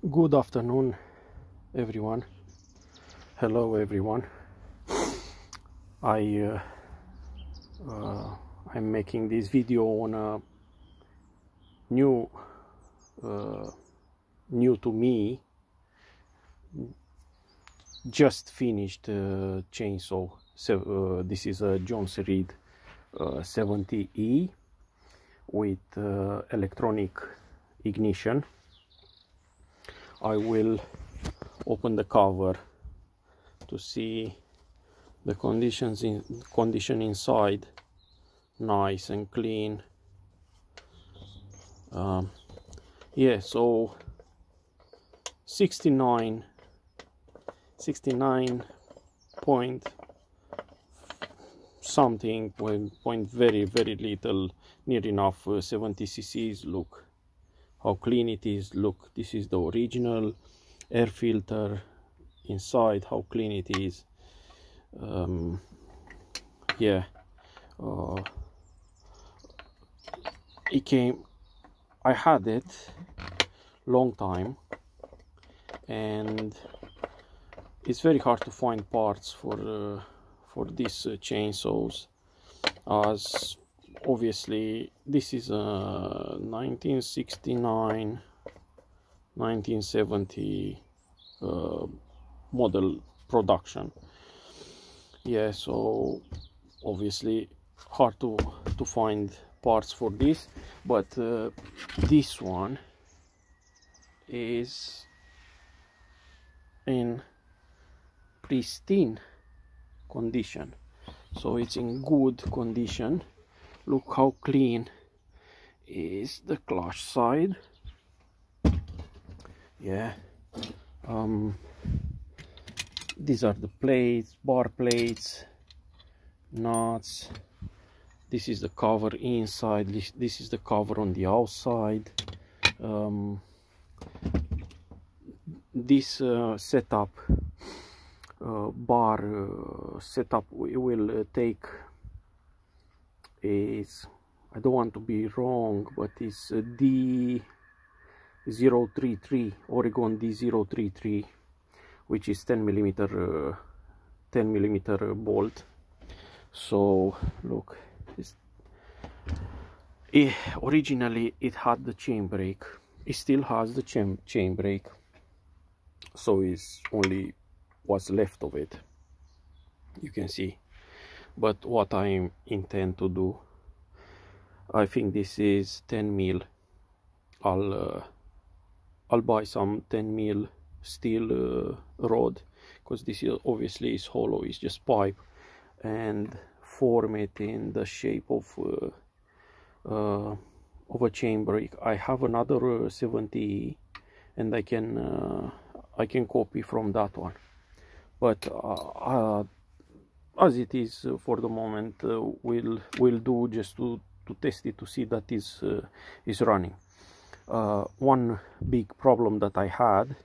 Good afternoon, everyone. Hello, everyone. I I'm making this video on a new to me, just finished chainsaw. So this is a Jonsered 70E with electronic ignition. I will open the cover to see the condition inside. Nice and clean. Yeah, so 69 point something, point very little, near enough 70 cc's. Look how clean it is. Look, this is the original air filter inside, how clean it is. Yeah, it came, I had it long time, and it's very hard to find parts for these chainsaws, as obviously this is a 1969 1970 model production. Yeah, so obviously hard to find parts for this, but this one is in pristine condition, so it's in good condition. Look how clean is the clutch side. Yeah, these are the plates, bar plates, nuts. This is the cover inside, this is the cover on the outside. This setup, bar setup, will take is, I don't want to be wrong, but it's D033, Oregon D033, which is 10 millimeter bolt. So look, originally it had the chain brake, it still has the chain brake, so it's only what's left of it, you can see. But what I intend to do, I think this is 10 mil. I'll buy some 10 mil steel rod, because this is obviously is hollow, it's just pipe, and form it in the shape of a chain brake. I have another 70, and I can copy from that one, but as it is for the moment, we'll do just to test it, to see that is running. One big problem that I had,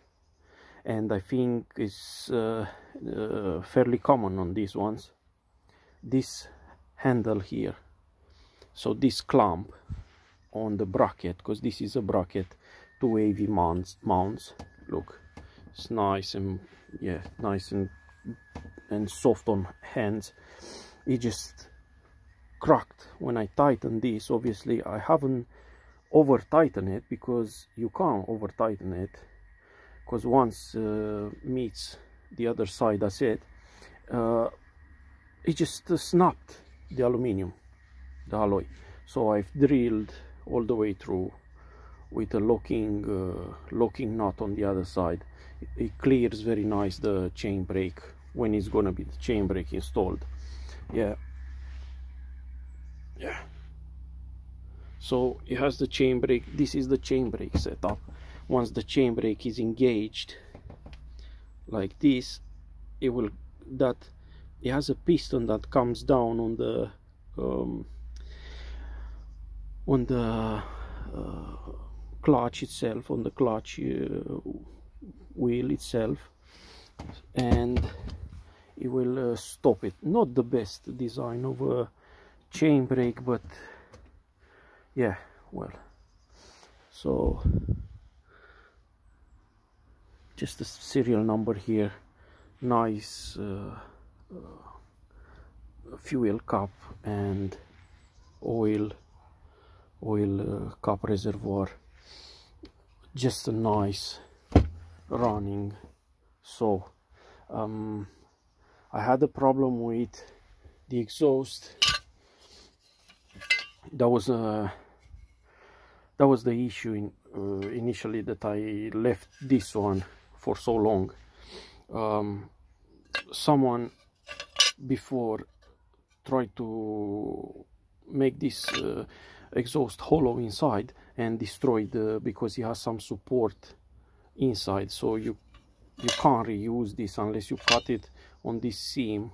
and I think is fairly common on these ones, this handle here, so this clamp on the bracket, because this is a bracket, 2 AV mounts. Look, it's nice and, yeah, nice and soft on hands. It just cracked when I tightened this. Obviously I haven't over tightened it, because you can't over tighten it, because once meets the other side, that's it. It just snapped the aluminium, the alloy. So I've drilled all the way through with a locking nut on the other side. It clears very nice the chain brake when it's gonna be the chain brake installed. Yeah, so it has the chain brake. This is the chain brake setup. Once the chain brake is engaged like this, it has a piston that comes down on the clutch itself, on the clutch wheel itself, and it will stop it. Not the best design of a chain brake, but yeah, well, so just a serial number here, nice fuel cap and oil cap reservoir, just a nice running. So I had a problem with the exhaust. That was the issue initially, that I left this one for so long. Someone before tried to make this exhaust hollow inside and destroyed, because it has some support inside, so you can't reuse this unless you cut it on this seam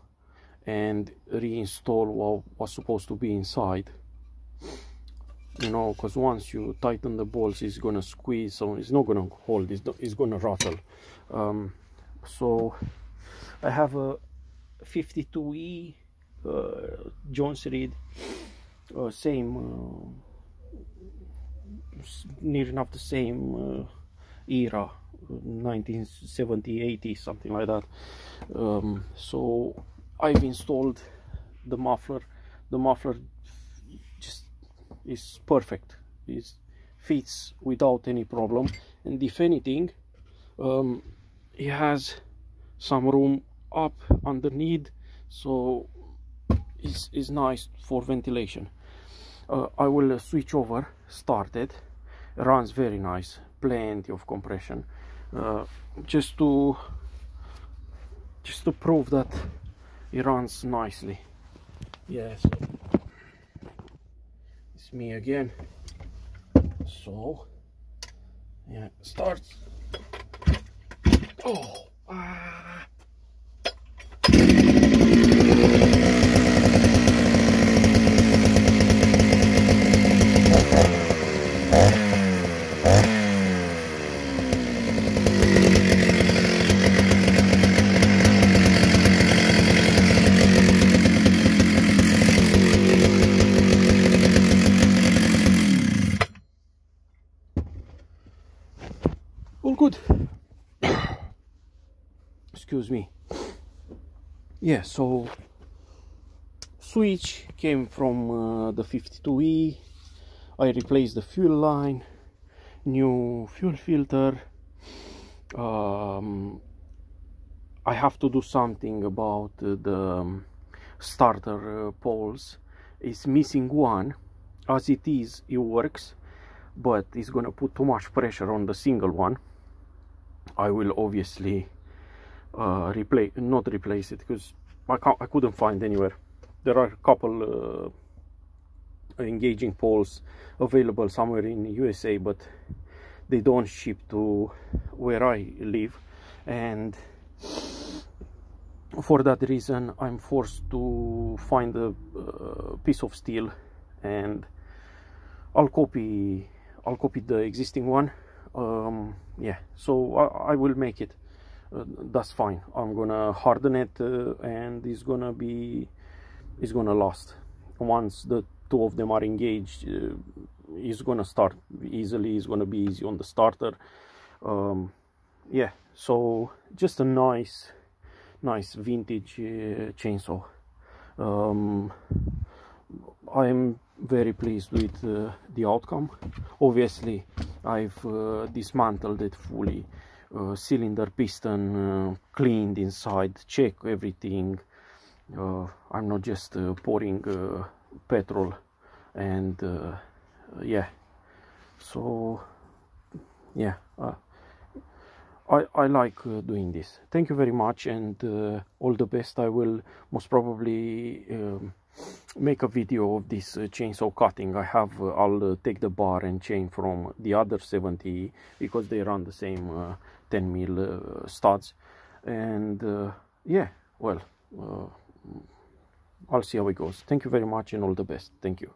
and reinstall what was supposed to be inside, you know, because once you tighten the bolts, it's gonna squeeze, so it's not gonna hold, it's gonna rattle. So I have a 52E Jonsered, same near enough the same era, 1970, 80, something like that. So I've installed the muffler. The muffler just is perfect. It fits without any problem, and if anything, it has some room up underneath, so it's nice for ventilation. I will switch over, start it. Runs very nice, plenty of compression, just to prove that it runs nicely. Yes, it's me again. So yeah, starts. Oh, all good. Excuse me. Yeah, so switch came from the 52E. I replaced the fuel line, new fuel filter. I have to do something about the starter poles. It's missing one. As it is, it works, but it's gonna put too much pressure on the single one. I will obviously not replace it, because I couldn't find anywhere. There are a couple engaging poles available somewhere in the USA, but they don't ship to where I live, and for that reason I'm forced to find a piece of steel, and I'll copy the existing one. Yeah, so I will make it. That's fine. I'm gonna harden it, and it's gonna last. Once the two of them are engaged, it's gonna start easily. It's gonna be easy on the starter. Yeah, so just a nice vintage chainsaw. I'm very pleased with the outcome. Obviously I've dismantled it fully, cylinder, piston, cleaned inside, check everything. I'm not just pouring petrol, and yeah, so yeah, I like doing this. Thank you very much, and all the best. I will most probably make a video of this chainsaw cutting. I'll take the bar and chain from the other 70, because they run the same 10mm studs, and yeah, well, I'll see how it goes. Thank you very much, and all the best. Thank you.